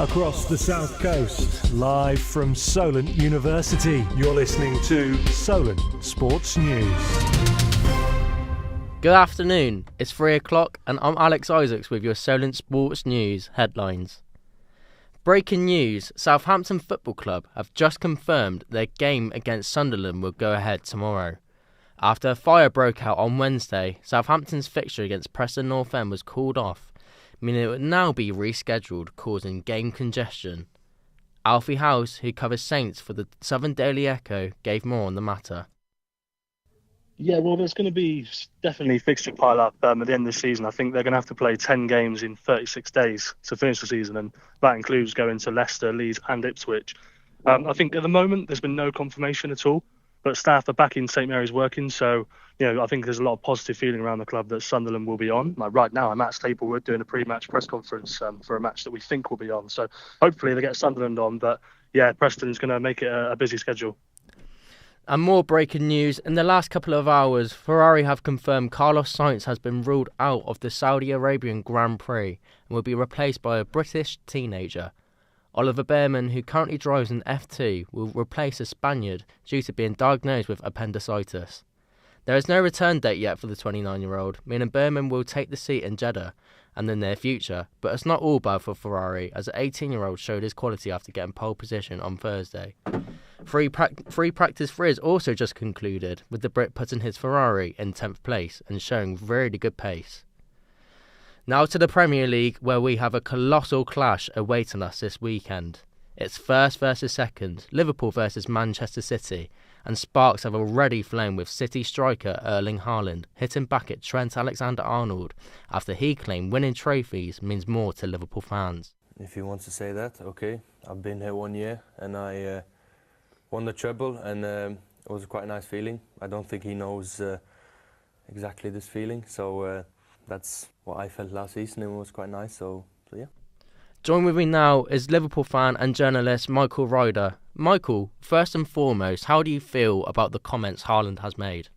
Across the South Coast, live from Solent University, you're listening to Solent Sports News. Good afternoon, it's 3 o'clock and I'm Alex Isaacs with your Solent Sports News headlines. Breaking news, Southampton Football Club have just confirmed their game against Sunderland will go ahead tomorrow. After a fire broke out on Wednesday, Southampton's fixture against Preston North End was called off, meaning it would now be rescheduled, causing game congestion. Alfie House, who covers Saints for the Southern Daily Echo, gave more on the matter. Yeah, well, there's going to be definitely fixture pile up at the end of the season. I think they're going to have to play 10 games in 36 days to finish the season, and that includes going to Leicester, Leeds and Ipswich. I think at the moment there's been no confirmation at all, but staff are back in St Mary's working, so I think there's a lot of positive feeling around the club that Sunderland will be on. Like right now, I'm at Staplewood doing a pre-match press conference for a match that we think will be on. So hopefully they get Sunderland on, but yeah, Preston's going to make it a busy schedule. And more breaking news, in the last couple of hours, Ferrari have confirmed Carlos Sainz has been ruled out of the Saudi Arabian Grand Prix and will be replaced by a British teenager. Oliver Bearman, who currently drives an F2, will replace a Spaniard due to being diagnosed with appendicitis. There is no return date yet for the 29-year-old, meaning Bearman will take the seat in Jeddah and the near future, but it's not all bad for Ferrari, as the 18-year-old showed his quality after getting pole position on Thursday. Free practice threes also just concluded, with the Brit putting his Ferrari in 10th place and showing really good pace. Now to the Premier League, where we have a colossal clash awaiting us this weekend. It's first versus second, Liverpool versus Manchester City, and sparks have already flown with City striker Erling Haaland hitting back at Trent Alexander-Arnold after he claimed winning trophies means more to Liverpool fans. If he wants to say that, okay. I've been here 1 year and I won the treble, and it was quite a nice feeling. I don't think he knows exactly this feeling, so that's what I felt last season, and it was quite nice, so yeah. Join with me now is Liverpool fan and journalist Michael Ryder. Michael, first and foremost, how do you feel about the comments Haaland has made?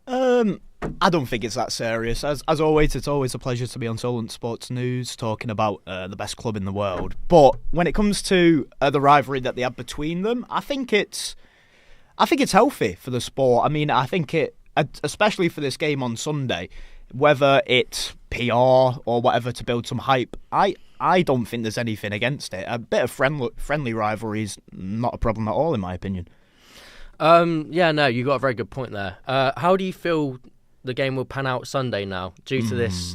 I don't think it's that serious. As always, it's always a pleasure to be on Solent Sports News talking about the best club in the world. But when it comes to the rivalry that they have between them, I think it's healthy for the sport. I mean, I think it, especially for this game on Sunday, whether it's PR or whatever to build some hype, I don't think there's anything against it. A bit of friendly rivalry is not a problem at all, in my opinion. You got a very good point there. How do you feel the game will pan out Sunday now, due to this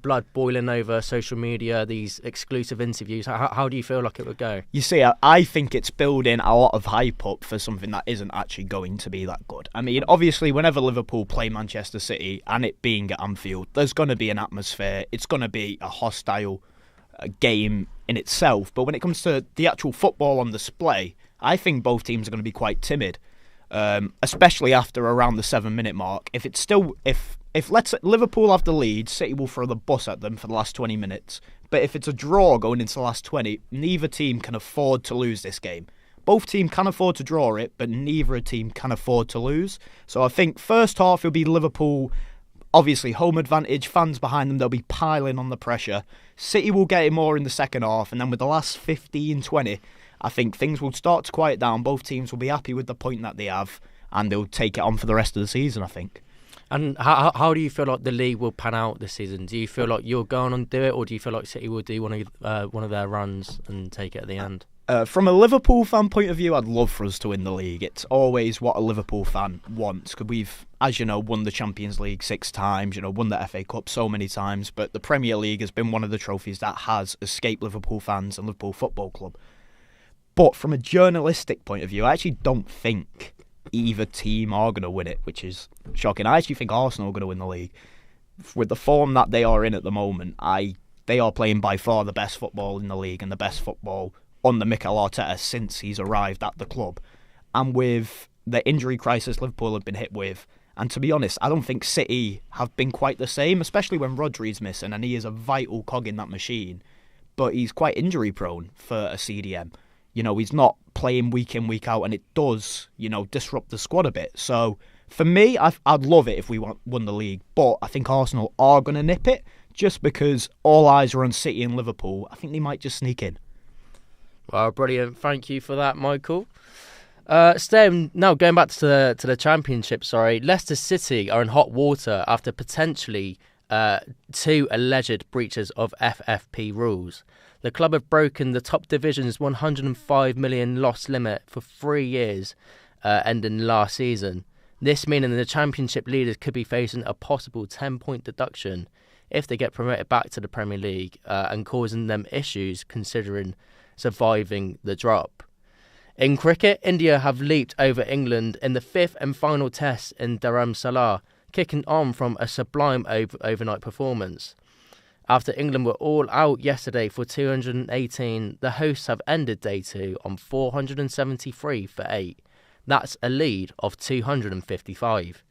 blood boiling over social media, these exclusive interviews? How do you feel like it would go? You see, I think it's building a lot of hype up for something that isn't actually going to be that good. I mean, obviously, whenever Liverpool play Manchester City, and it being at Anfield, there's going to be an atmosphere. It's going to be a hostile game in itself. But when it comes to the actual football on display, I think both teams are going to be quite timid, especially after around the 7-minute mark. If let's Liverpool have the lead, City will throw the bus at them for the last 20 minutes. But if it's a draw going into the last 20, neither team can afford to lose this game. Both teams can afford to draw it, but neither team can afford to lose. So I think first half will be Liverpool, obviously home advantage, fans behind them, they'll be piling on the pressure. City will get it more in the second half, and then with the last 15-20, I think things will start to quiet down. Both teams will be happy with the point that they have, and they'll take it on for the rest of the season, I think. And how do you feel like the league will pan out this season? Do you feel like you're going on to do it, or do you feel like City will do one of their runs and take it at the end? From a Liverpool fan point of view, I'd love for us to win the league. It's always what a Liverpool fan wants, because we've, as you know, won the Champions League 6 times, won the FA Cup so many times, but the Premier League has been one of the trophies that has escaped Liverpool fans and Liverpool Football Club. But from a journalistic point of view, I actually don't think either team are going to win it, which is shocking. I actually think Arsenal are going to win the league. With the form that they are in at the moment, they are playing by far the best football in the league and the best football under Mikel Arteta since he's arrived at the club. And with the injury crisis Liverpool have been hit with, and to be honest, I don't think City have been quite the same, especially when Rodri's missing, and he is a vital cog in that machine. But he's quite injury prone for a CDM. He's not playing week in, week out, and it does, disrupt the squad a bit. So, for me, I'd love it if we won the league, but I think Arsenal are going to nip it. just because all eyes are on City and Liverpool, I think they might just sneak in. Well, brilliant. Thank you for that, Michael. Going back to the Championship, Leicester City are in hot water after potentially 2 alleged breaches of FFP rules. The club have broken the top division's £105 million loss limit for 3 years, ending last season. This meaning the Championship leaders could be facing a possible 10-point deduction if they get promoted back to the Premier League, and causing them issues considering surviving the drop. In cricket, India have leaped over England in the 5th and final test in Dharamsala, kicking on from a sublime overnight performance. After England were all out yesterday for 218, the hosts have ended day 2 on 473 for 8. That's a lead of 255.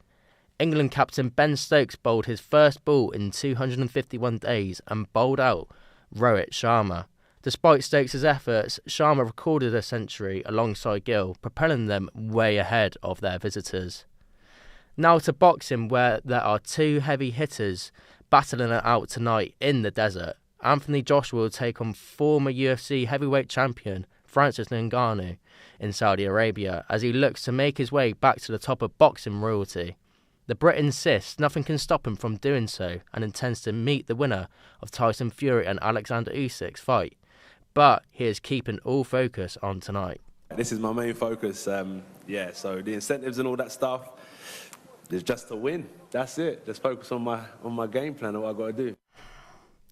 England captain Ben Stokes bowled his first ball in 251 days and bowled out Rohit Sharma. Despite Stokes' efforts, Sharma recorded a century alongside Gill, propelling them way ahead of their visitors. Now to boxing, where there are 2 heavy hitters battling it out tonight in the desert. Anthony Joshua will take on former UFC heavyweight champion Francis Ngannou in Saudi Arabia as he looks to make his way back to the top of boxing royalty. The Brit insists nothing can stop him from doing so and intends to meet the winner of Tyson Fury and Alexander Usyk's fight. But he is keeping all focus on tonight. This is my main focus. So the incentives and all that stuff is just to win. That's it. Just focus on my game plan and what I've got to do.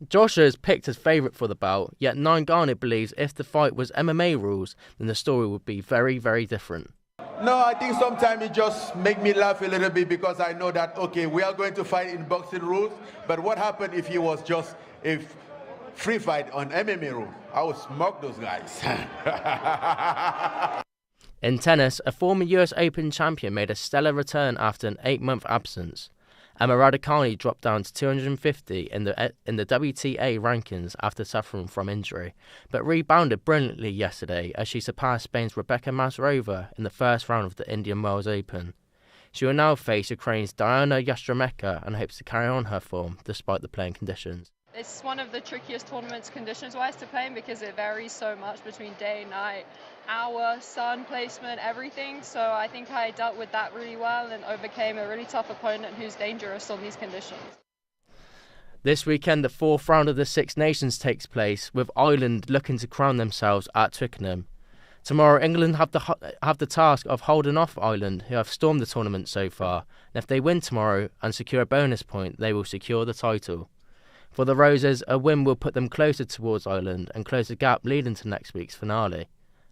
Joshua is picked as favourite for the bout, yet Ngannou believes if the fight was MMA rules, then the story would be very, very different. No, I think sometimes it just make me laugh a little bit because I know that, okay, we are going to fight in boxing rules, but what happened if it was just a free fight on MMA rule? I would smoke those guys. In tennis, a former US Open champion made a stellar return after an 8-month absence. Emma Raducanu dropped down to 250 in the WTA rankings after suffering from injury, but rebounded brilliantly yesterday as she surpassed Spain's Rebecca Masrova in the first round of the Indian Wells Open. She will now face Ukraine's Diana Yastremeka and hopes to carry on her form despite the playing conditions. It's one of the trickiest tournaments conditions-wise to play in because it varies so much between day, night, hour, sun, placement, everything. So I think I dealt with that really well and overcame a really tough opponent who's dangerous on these conditions. This weekend, the 4th round of the Six Nations takes place, with Ireland looking to crown themselves at Twickenham. Tomorrow, England have the task of holding off Ireland, who have stormed the tournament so far. And if they win tomorrow and secure a bonus point, they will secure the title. For the Roses, a win will put them closer towards Ireland and close the gap leading to next week's finale.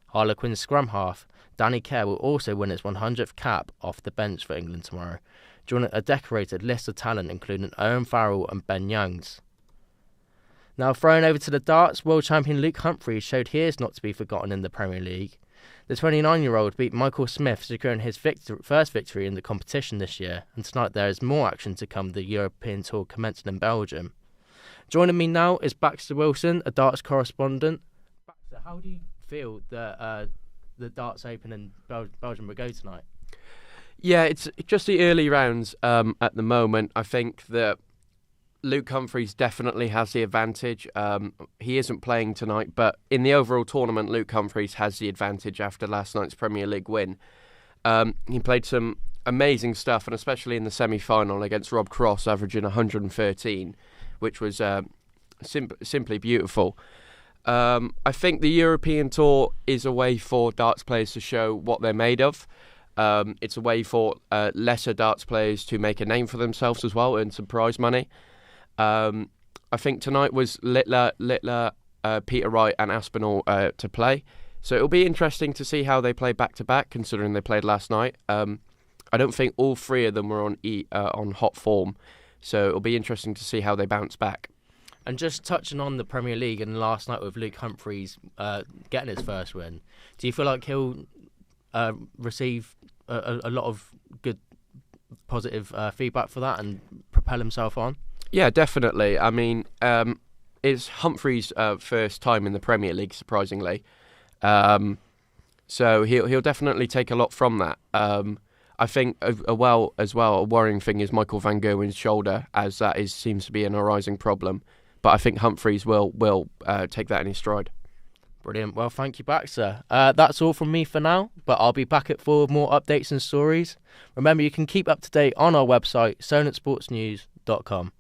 Harlequins scrum half Danny Kerr will also win his 100th cap off the bench for England tomorrow, joining a decorated list of talent including Owen Farrell and Ben Youngs. Now thrown over to the darts, world champion Luke Humphries showed he is not to be forgotten in the Premier League. The 29-year-old beat Michael Smith, securing his first victory in the competition this year, and tonight there is more action to come, the European Tour commencing in Belgium. Joining me now is Baxter Wilson, a darts correspondent. Baxter, how do you feel that the Darts Open in Belgium will go tonight? Yeah, it's just the early rounds at the moment. I think that Luke Humphries definitely has the advantage. He isn't playing tonight, but in the overall tournament, Luke Humphries has the advantage after last night's Premier League win. He played some amazing stuff, and especially in the semi-final against Rob Cross, averaging 113, which was simply beautiful. I think the European Tour is a way for darts players to show what they're made of. It's a way for lesser darts players to make a name for themselves as well, earn some prize money. I think tonight was Littler, Peter Wright and Aspinall to play. So it'll be interesting to see how they play back-to-back, considering they played last night. I don't think all 3 of them were on hot form. So it'll be interesting to see how they bounce back. And just touching on the Premier League and last night with Luke Humphries getting his first win, do you feel like he'll receive a lot of good, positive feedback for that and propel himself on? Yeah, definitely. I mean, it's Humphries' first time in the Premier League, surprisingly. So he'll definitely take a lot from that. I think a worrying thing is Michael Van Gerwen's shoulder, as that seems to be an arising problem. But I think Humphreys will take that in his stride. Brilliant. Well, thank you back, sir. That's all from me for now, but I'll be back at 4 with more updates and stories. Remember, you can keep up to date on our website, solentsportsnews.com.